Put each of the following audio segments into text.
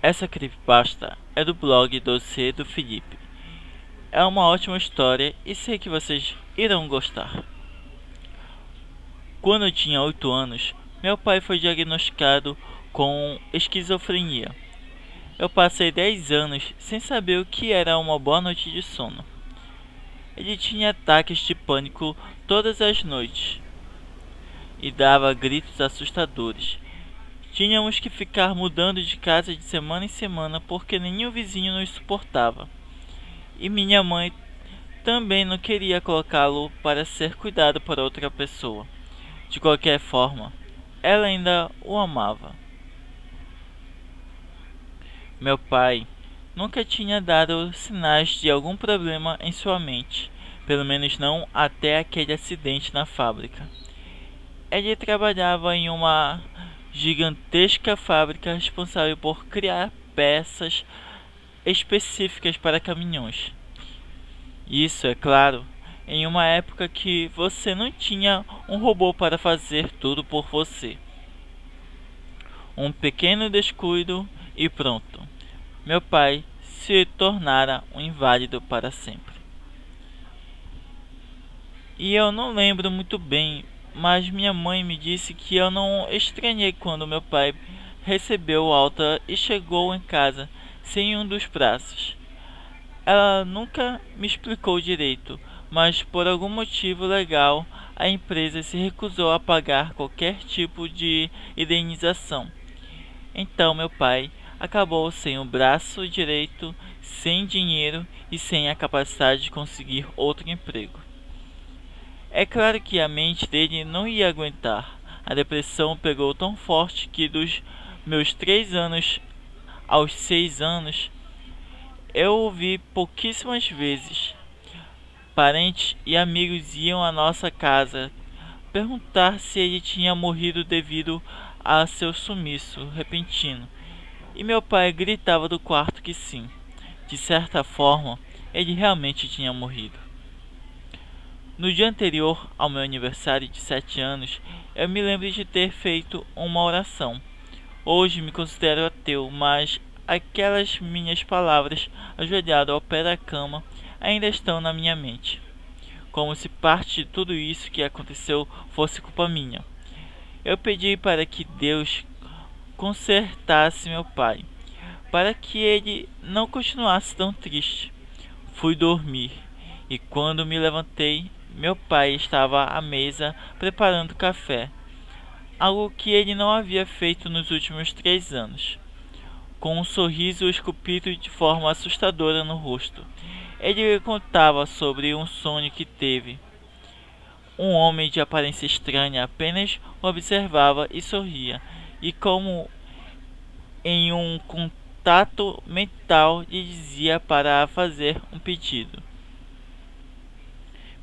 Essa creepypasta é do blog Dossiê do Felipe. É uma ótima história e sei que vocês irão gostar. Quando eu tinha 8 anos, meu pai foi diagnosticado com esquizofrenia. Eu passei 10 anos sem saber o que era uma boa noite de sono. Ele tinha ataques de pânico todas as noites e dava gritos assustadores. Tínhamos que ficar mudando de casa de semana em semana porque nenhum vizinho nos suportava. E minha mãe também não queria colocá-lo para ser cuidado por outra pessoa. De qualquer forma, ela ainda o amava. Meu pai nunca tinha dado sinais de algum problema em sua mente, pelo menos não até aquele acidente na fábrica. Ele trabalhava em uma gigantesca fábrica responsável por criar peças específicas para caminhões. Isso, é claro, em uma época que você não tinha um robô para fazer tudo por você. Um pequeno descuido e pronto. Meu pai se tornara um inválido para sempre. E eu não lembro muito bem, mas minha mãe me disse que eu não estranhei quando meu pai recebeu alta e chegou em casa sem um dos braços. Ela nunca me explicou direito, mas por algum motivo legal a empresa se recusou a pagar qualquer tipo de indenização. Então meu pai acabou sem o braço direito, sem dinheiro e sem a capacidade de conseguir outro emprego. É claro que a mente dele não ia aguentar. A depressão pegou tão forte que dos meus 3 anos aos 6 anos eu o vi pouquíssimas vezes. Parentes e amigos iam à nossa casa perguntar se ele tinha morrido devido a seu sumiço repentino, e meu pai gritava do quarto que sim, de certa forma, ele realmente tinha morrido. No dia anterior ao meu aniversário de 7 anos, eu me lembro de ter feito uma oração. Hoje me considero ateu, mas aquelas minhas palavras, ajoelhado ao pé da cama, ainda estão na minha mente. Como se parte de tudo isso que aconteceu fosse culpa minha. Eu pedi para que Deus consertasse meu pai, para que ele não continuasse tão triste. Fui dormir, e quando me levantei, meu pai estava à mesa preparando café, algo que ele não havia feito nos últimos 3 anos. Com um sorriso esculpido de forma assustadora no rosto, ele contava sobre um sonho que teve. Um homem de aparência estranha apenas o observava e sorria, e como em um contato mental lhe dizia para fazer um pedido.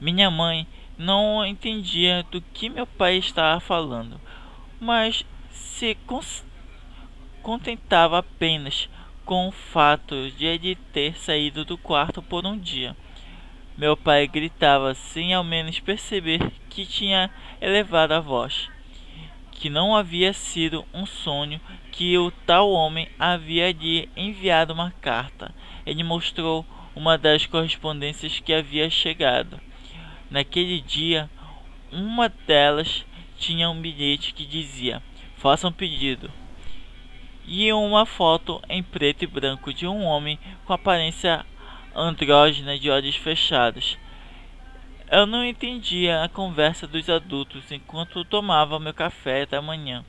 Minha mãe não entendia do que meu pai estava falando, mas se contentava apenas com o fato de ele ter saído do quarto por um dia. Meu pai gritava sem ao menos perceber que tinha elevado a voz, que não havia sido um sonho, que o tal homem havia lhe enviado uma carta. Ele mostrou uma das correspondências que havia chegado. Naquele dia, uma delas tinha um bilhete que dizia: faça um pedido, e uma foto em preto e branco de um homem com aparência andrógina de olhos fechados. Eu não entendia a conversa dos adultos enquanto tomava meu café da manhã,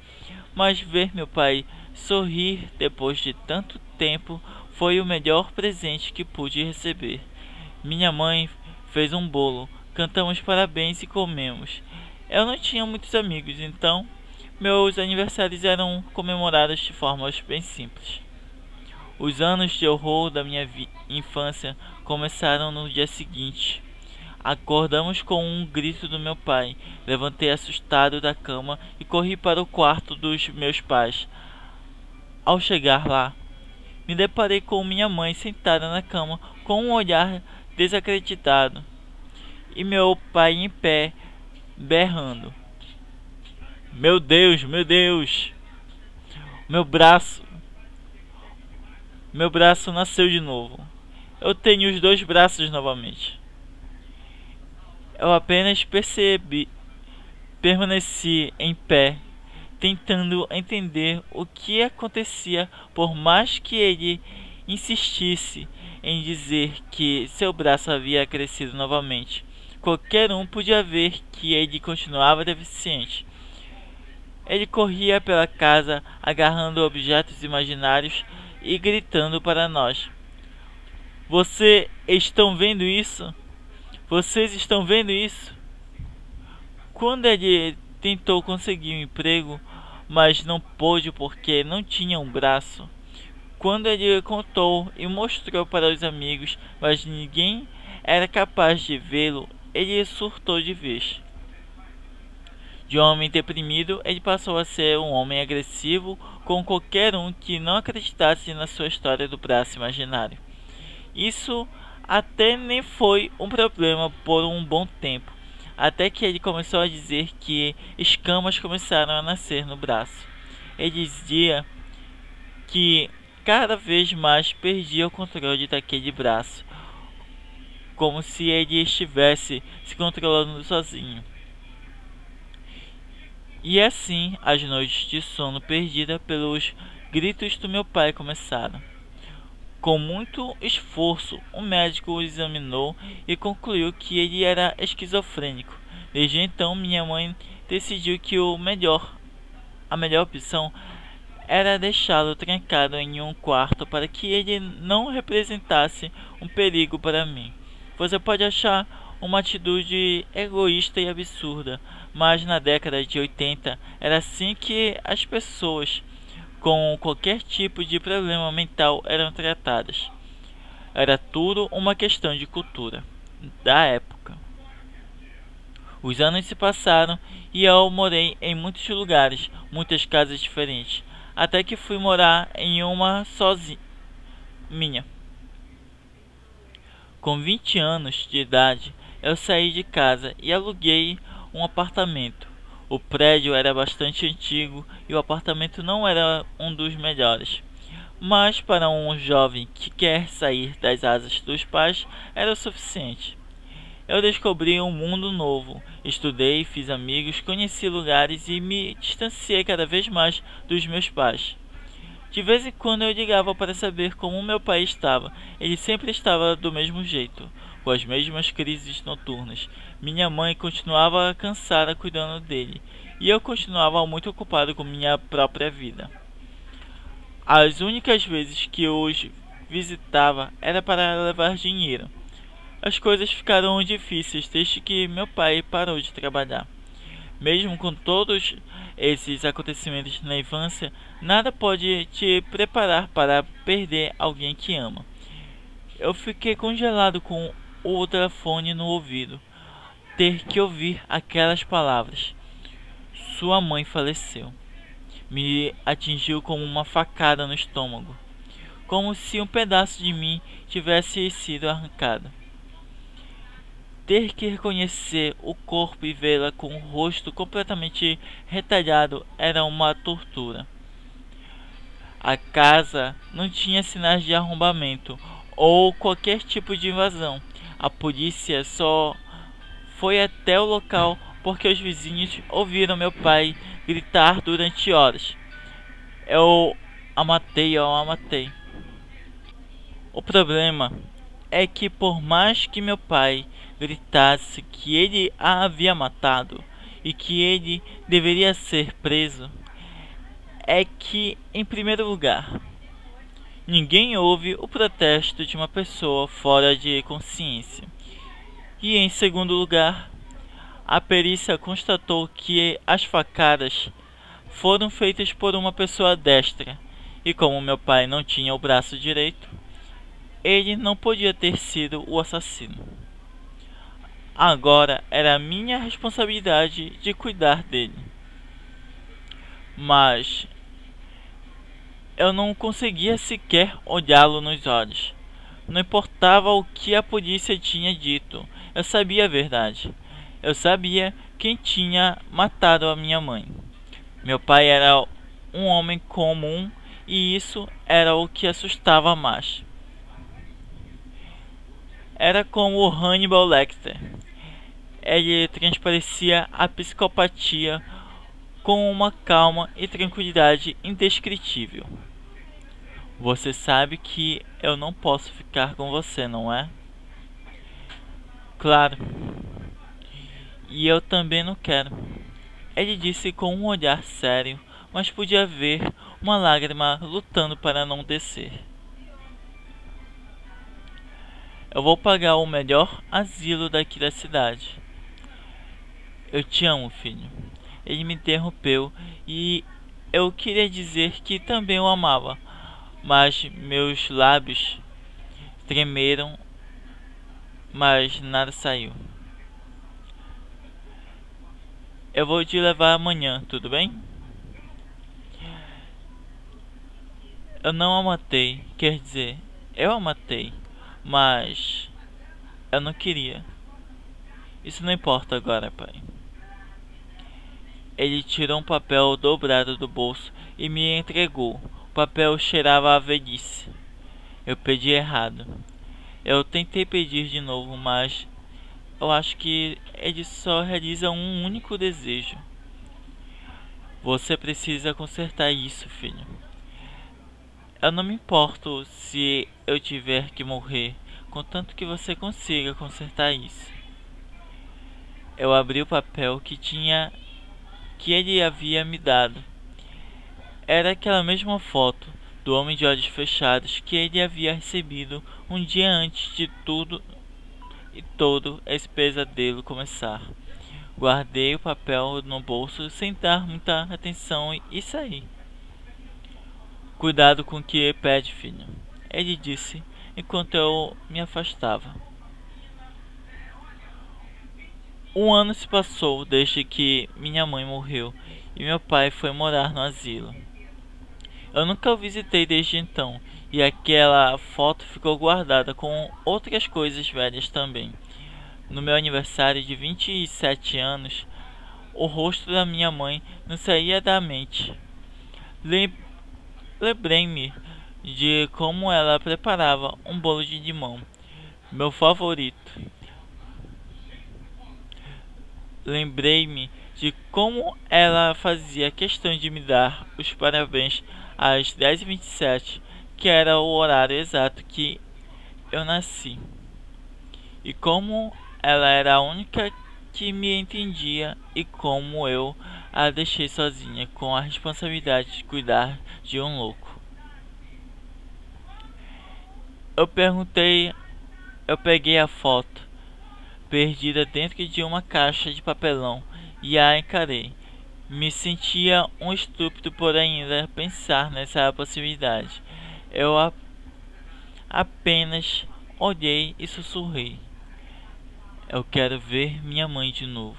mas ver meu pai sorrir depois de tanto tempo foi o melhor presente que pude receber. Minha mãe fez um bolo, cantamos parabéns e comemos. Eu não tinha muitos amigos, então meus aniversários eram comemorados de formas bem simples. Os anos de horror da minha infância começaram no dia seguinte. Acordamos com um grito do meu pai. Levantei assustado da cama e corri para o quarto dos meus pais. Ao chegar lá, me deparei com minha mãe sentada na cama com um olhar desacreditado e meu pai em pé, berrando: meu Deus, meu Deus! Meu braço, Meu braço nasceu de novo. Eu tenho os dois braços novamente. Eu apenas permaneci em pé, tentando entender o que acontecia, por mais que ele insistisse em dizer que seu braço havia crescido novamente. Qualquer um podia ver que ele continuava deficiente. Ele corria pela casa, agarrando objetos imaginários e gritando para nós: Vocês estão vendo isso? Vocês estão vendo isso? Quando ele tentou conseguir um emprego, mas não pôde porque não tinha um braço. Quando ele contou e mostrou para os amigos, mas ninguém era capaz de vê-lo, ele surtou de vez. De homem deprimido, ele passou a ser um homem agressivo com qualquer um que não acreditasse na sua história do braço imaginário. Isso até nem foi um problema por um bom tempo, até que ele começou a dizer que escamas começaram a nascer no braço. Ele dizia que cada vez mais perdia o controle daquele braço, como se ele estivesse se controlando sozinho. E assim as noites de sono perdida pelos gritos do meu pai começaram. Com muito esforço, o médico o examinou e concluiu que ele era esquizofrênico. Desde então, minha mãe decidiu que a melhor opção era deixá-lo trancado em um quarto para que ele não representasse um perigo para mim. Você pode achar uma atitude egoísta e absurda, mas na década de 80 era assim que as pessoas com qualquer tipo de problema mental eram tratadas. Era tudo uma questão de cultura da época. Os anos se passaram e eu morei em muitos lugares, muitas casas diferentes, até que fui morar em uma minha. Com 20 anos de idade, eu saí de casa e aluguei um apartamento. O prédio era bastante antigo e o apartamento não era um dos melhores. Mas para um jovem que quer sair das asas dos pais, era o suficiente. Eu descobri um mundo novo, estudei, fiz amigos, conheci lugares e me distanciei cada vez mais dos meus pais. De vez em quando eu ligava para saber como meu pai estava. Ele sempre estava do mesmo jeito, com as mesmas crises noturnas. Minha mãe continuava cansada cuidando dele, e eu continuava muito ocupado com minha própria vida. As únicas vezes que eu os visitava era para levar dinheiro. As coisas ficaram difíceis desde que meu pai parou de trabalhar. Mesmo com todos esses acontecimentos na infância, nada pode te preparar para perder alguém que ama. Eu fiquei congelado com o telefone no ouvido, ter que ouvir aquelas palavras. Sua mãe faleceu. Me atingiu como uma facada no estômago, como se um pedaço de mim tivesse sido arrancado. Ter que reconhecer o corpo e vê-la com o rosto completamente retalhado era uma tortura. A casa não tinha sinais de arrombamento ou qualquer tipo de invasão. A polícia só foi até o local porque os vizinhos ouviram meu pai gritar durante horas: Eu a matei, eu a matei. O problema é que por mais que meu pai gritasse que ele a havia matado e que ele deveria ser preso, é que, em primeiro lugar, ninguém ouve o protesto de uma pessoa fora de consciência. E em segundo lugar, a perícia constatou que as facadas foram feitas por uma pessoa destra, e como meu pai não tinha o braço direito, ele não podia ter sido o assassino. Agora era minha responsabilidade de cuidar dele. Mas eu não conseguia sequer olhá-lo nos olhos. Não importava o que a polícia tinha dito, eu sabia a verdade. Eu sabia quem tinha matado a minha mãe. Meu pai era um homem comum e isso era o que assustava mais. Era como o Hannibal Lecter. Ele transparecia a psicopatia com uma calma e tranquilidade indescritível. Você sabe que eu não posso ficar com você, não é? Claro. E eu também não quero. Ele disse com um olhar sério, mas podia ver uma lágrima lutando para não descer. Eu vou pagar o melhor asilo daqui da cidade. Eu te amo, filho. Ele me interrompeu e eu queria dizer que também o amava, mas meus lábios tremeram, mas nada saiu. Eu vou te levar amanhã, tudo bem? Eu não a matei, quer dizer, eu a matei, mas eu não queria. Isso não importa agora, pai. Ele tirou um papel dobrado do bolso e me entregou. O papel cheirava a velhice. Eu pedi errado. Eu tentei pedir de novo, mas eu acho que ele só realiza um único desejo. Você precisa consertar isso, filho. Eu não me importo se eu tiver que morrer, contanto que você consiga consertar isso. Eu abri o papel que ele havia me dado. Era aquela mesma foto do homem de olhos fechados que ele havia recebido um dia antes de tudo e todo esse pesadelo começar. Guardei o papel no bolso sem dar muita atenção e saí. Cuidado com o que pede, filho, ele disse enquanto eu me afastava. Um ano se passou desde que minha mãe morreu e meu pai foi morar no asilo. Eu nunca o visitei desde então, e aquela foto ficou guardada com outras coisas velhas também. No meu aniversário de 27 anos, o rosto da minha mãe não saía da mente. Lembrei-me de como ela preparava um bolo de limão, meu favorito. Lembrei-me de como ela fazia questão de me dar os parabéns às 10h27, que era o horário exato que eu nasci. E como ela era a única que me entendia e como eu a deixei sozinha com a responsabilidade de cuidar de um louco. Eu peguei a foto perdida dentro de uma caixa de papelão e a encarei. Me sentia um estúpido por ainda pensar nessa possibilidade. Eu apenas olhei e sussurrei: eu quero ver minha mãe de novo.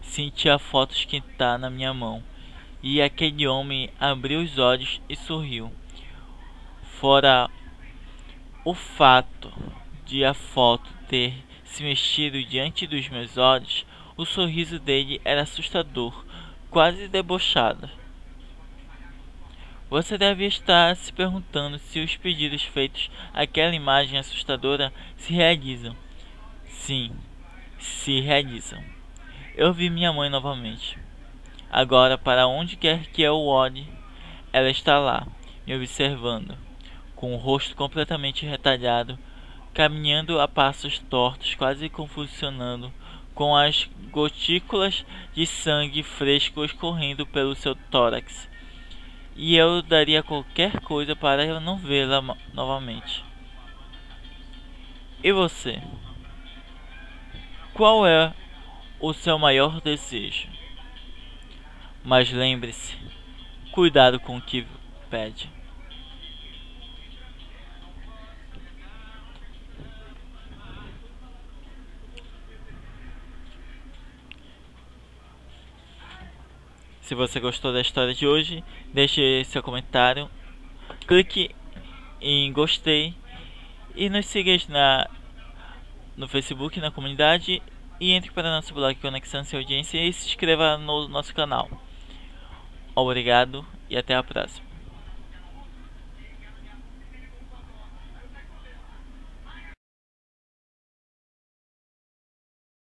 Senti a foto esquentar na minha mão e aquele homem abriu os olhos e sorriu. Fora o fato de a foto ter se mexido diante dos meus olhos, o sorriso dele era assustador, quase debochado. Você deve estar se perguntando se os pedidos feitos àquela imagem assustadora se realizam. Sim, se realizam. Eu vi minha mãe novamente. Agora, para onde quer que eu olhe, ela está lá, me observando, com o rosto completamente retalhado, caminhando a passos tortos, quase convulsionando, com as gotículas de sangue fresco escorrendo pelo seu tórax. E eu daria qualquer coisa para eu não vê-la novamente. E você? Qual é o seu maior desejo? Mas lembre-se, cuidado com o que pede. Se você gostou da história de hoje, deixe seu comentário, clique em gostei e nos siga no Facebook, na comunidade, e entre para nosso blog Conexão Sem Audiência e se inscreva no nosso canal. Obrigado e até a próxima.